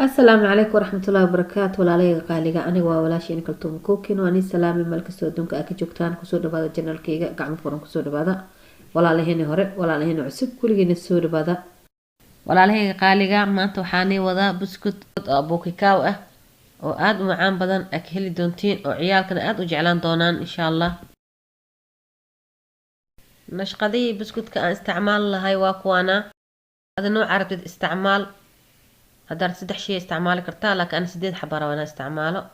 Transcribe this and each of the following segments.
السلام عليكم ورحمة الله وبركاته. walaalahayga qaaliga aniga waa walaasheen kaltuum cooking waa nin salaami meel kastoo adduunka aad ka joogtaan kusoo dhawaada janalkayga gacmo furan kusoo dhawaada walaalaheena hore walaalaheena cusub kuligeena soo dhawaada walaalahayga qaaliga maanta waxaan wadaa buskud oo bookikaaw ah oo aad u macaan badan aad heli doontiin oo ciyaalkana aad u jeclaan doonaan insha Allah. nashqadii buskudka aan isticmaal lahay waa kuwana hada nooc arabtid isticmaal هدار 6 شيء استعمالي كرتا لكن أنا 6 حبارة وأنا استعماله.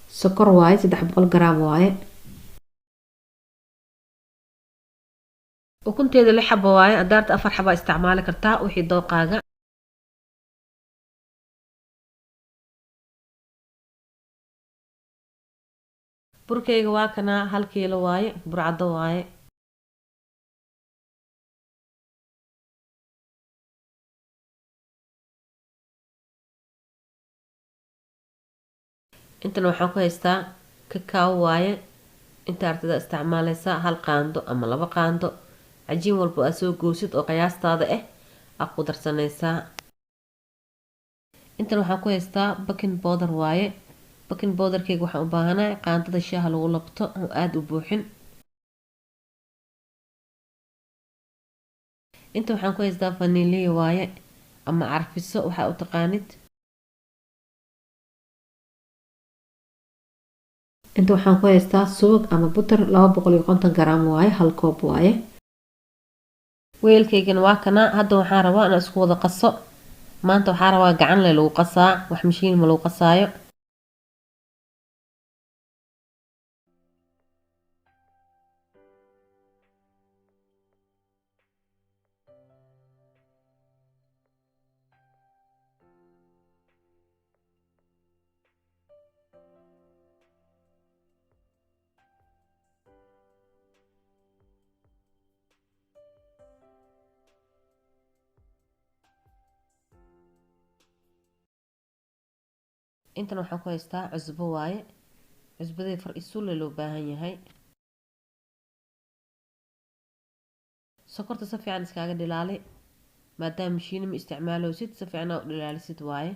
سكر واي 300 جرام واي وكنت هذا اللي حبة واي قدرت 4 حبة استعمالي كرتا وحي دوقاقة بركيغ واكنا 1 كيلو واي برعدة واي انت لو حاكو هيستا كاكاو واي انت ارتدا استعماليسا 1 قاندو اما 2 قاندو عجين والبو اسو قوسيد او قياستادا اقو درسانيسا انت لو حاكو هيستا باكين بودر واي baking powderkayga waxaan u baahanahay qaandada shaaha lagu labto oo aad u buuxin inta waxaan ku haystaa vanilya waaye ama carfiso waxa u taqaanid inta waxaan ku haystaa subag ama butter 250 gram waaye hal koob waaye weelkaygan waa kana hadda waxaan rabaa inaan isku wada qaso maanta waxaan rabaa gacan le lagu qasaa wax mashiin ma lagu qasaayo intan waxaan ku haystaa cusbo waaye cusbadii far isuule loo baahan yahay sokorta si fiican iskaga dhilaali maadaama mashiin ma isticmaaloosid si fiican u dhilaalisid waaye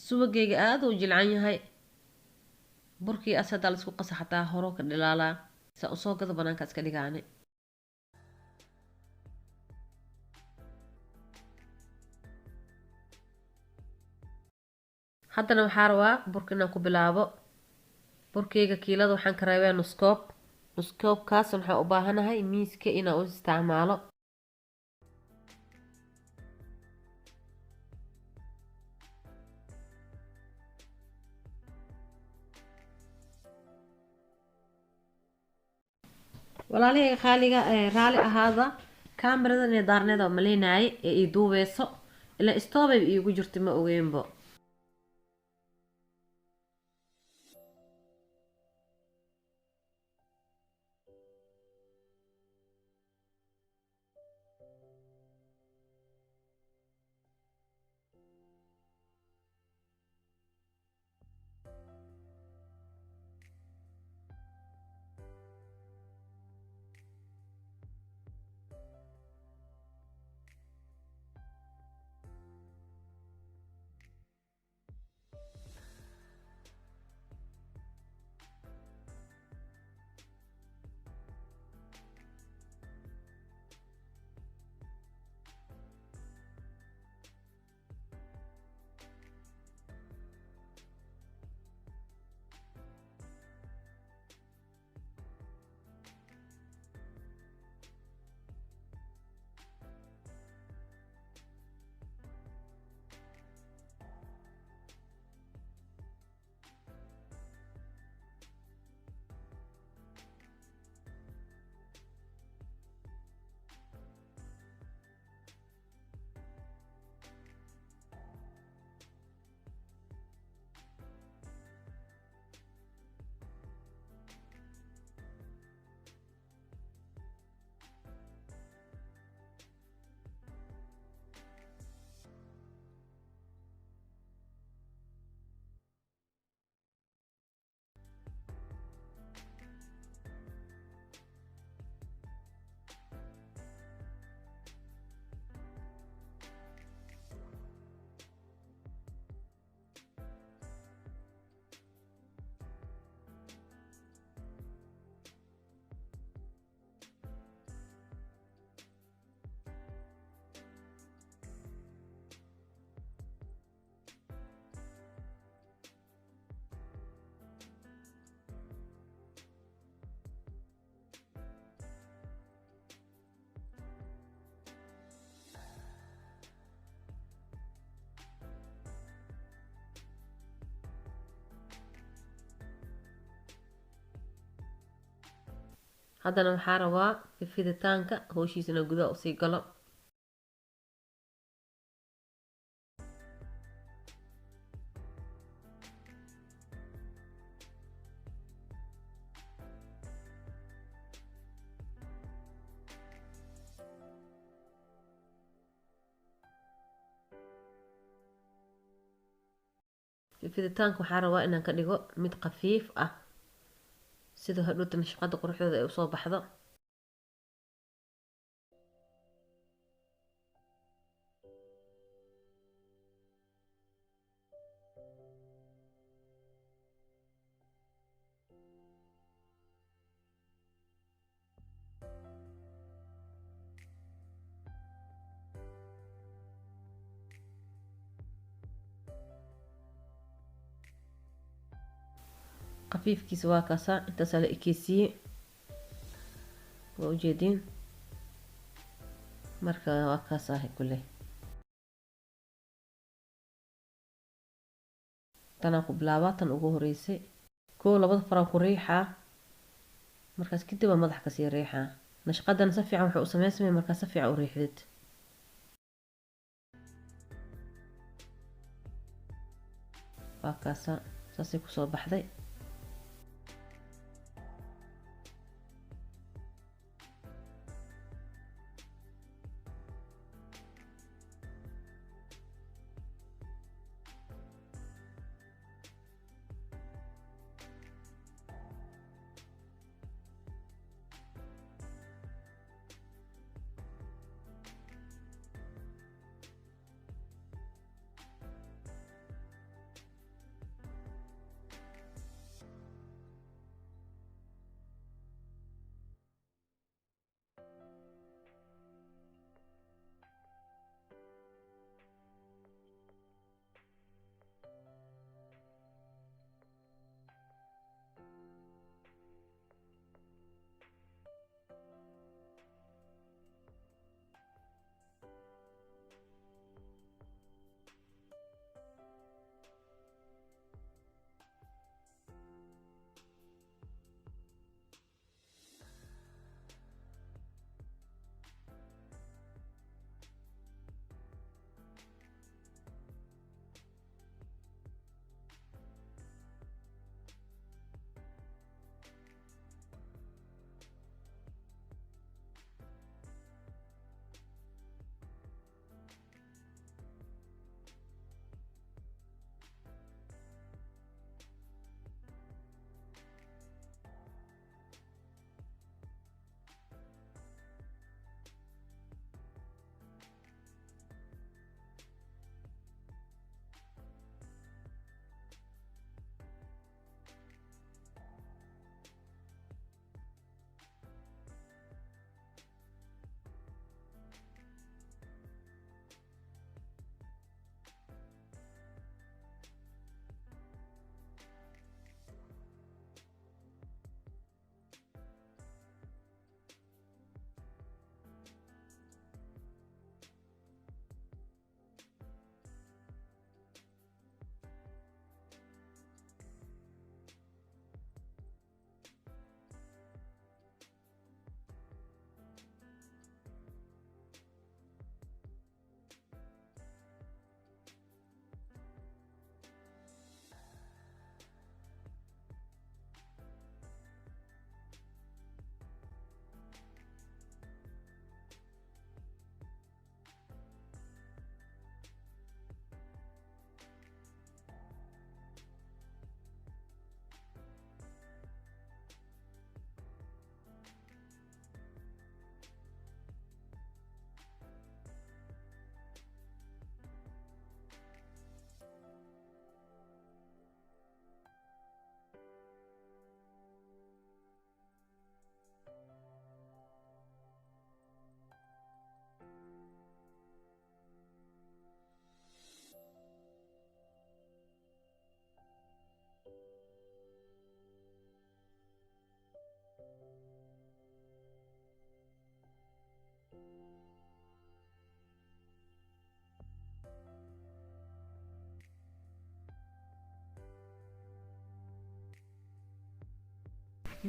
subagayga aad u jilcan yahay burkii asada la isku qasa xataa horo ka dhilaala sa u soo gada banaanka iska dhigaane haddana waxaa rabaa burka inaan ku bilaabo burkayga kiilada waxaan ka reebaa nus koob kaas waxaan u baahanahay miiska inaan u isticmaalo walaalahayga qaaliga raali ahaada kaamiradan ee daarneeda oo maleynaay ee ii duubeyso ilaa istoobay iigu jirta ma ogeynbo haddana waxaa rabaa fiditaanka howshiisana gudaha usii galo. fiditaanka waxaa rabaa inaan ka dhigo mid khafiif ah sida hadhowta nashqada quruxdooda ay usoo baxdo. khafiifkiisa waa kaasaa, intaasaa la ekeysiiyey waa ujeediin. marka waa kaasahay kule tanaa ku bilaabaa. tan ugu horeysay koo labada faraan ku riixaa, markaas kadib waa madax kasii riixaa. nashqadana si fiican wuxuu u sameysmay markaa si fiican u riixdid. waa kaasaa saasay kusoo baxday.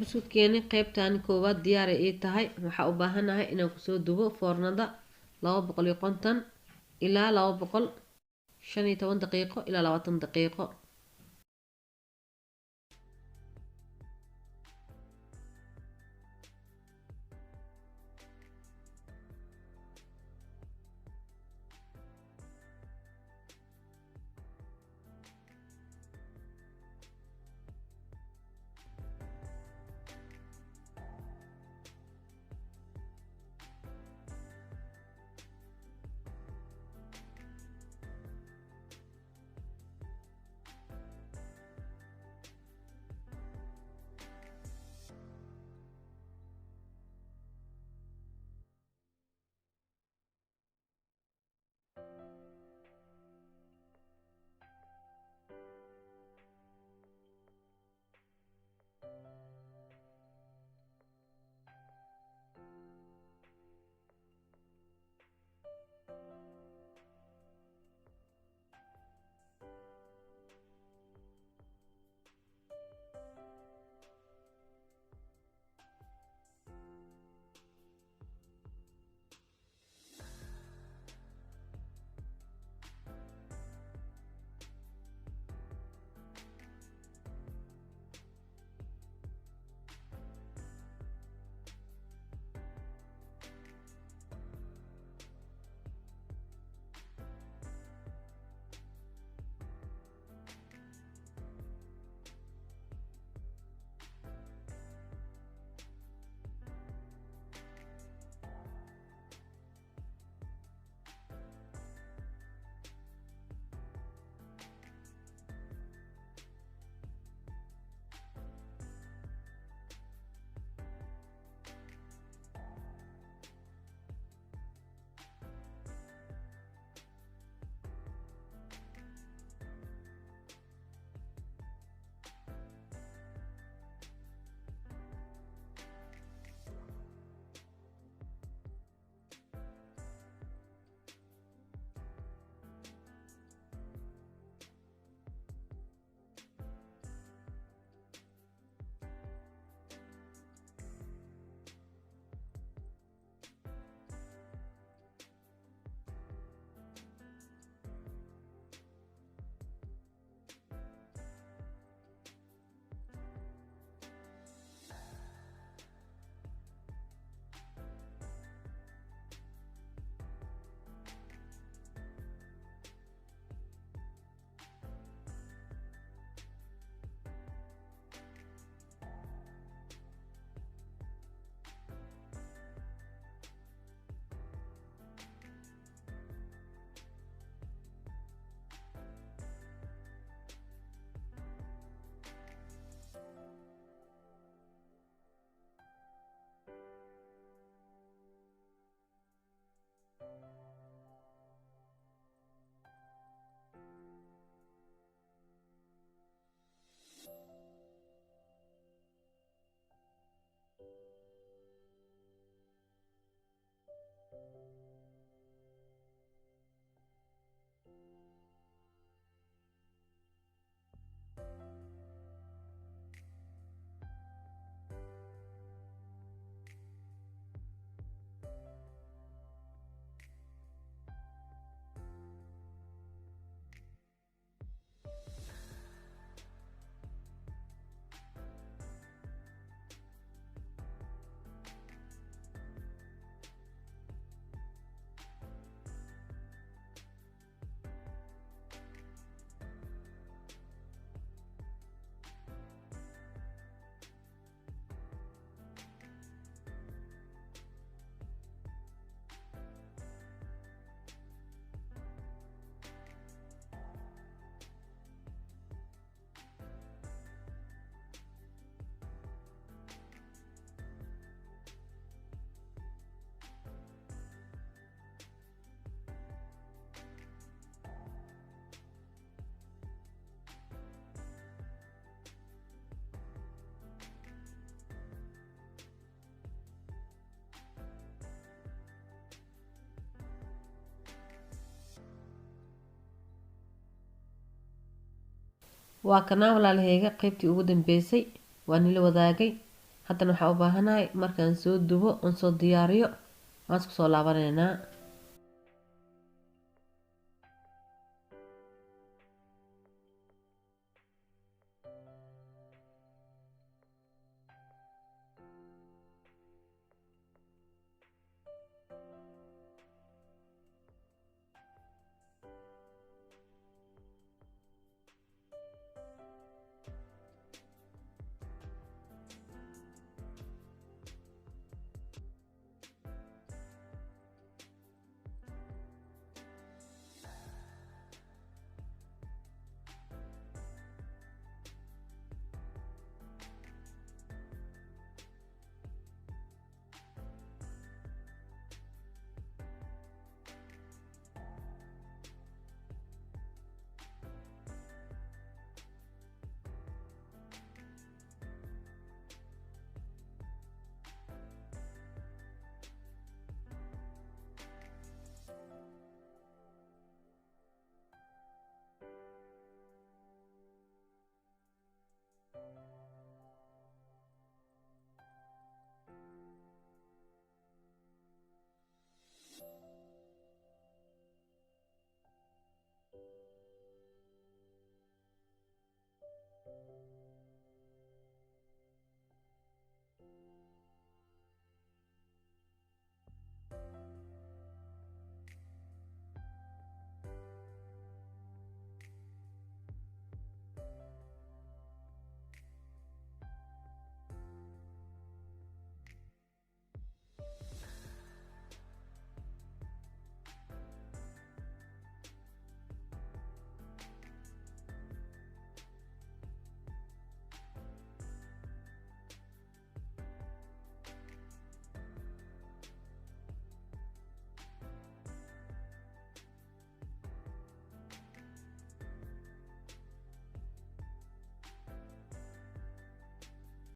buskudkeeni qaybtaani koowaad diyaar ay tahay. Waxaa u baahanahay inaan kusoo dubo foornada 250 ilaa 215 daqiiqo ilaa 20 daqiiqo. waa kana walaalahayga qaybtii ugu dambeysay waan nila wadaagay haddana waxaa u baahanahay markaan soo dubo oon soo diyaariyo waan isku soo laabaneynaa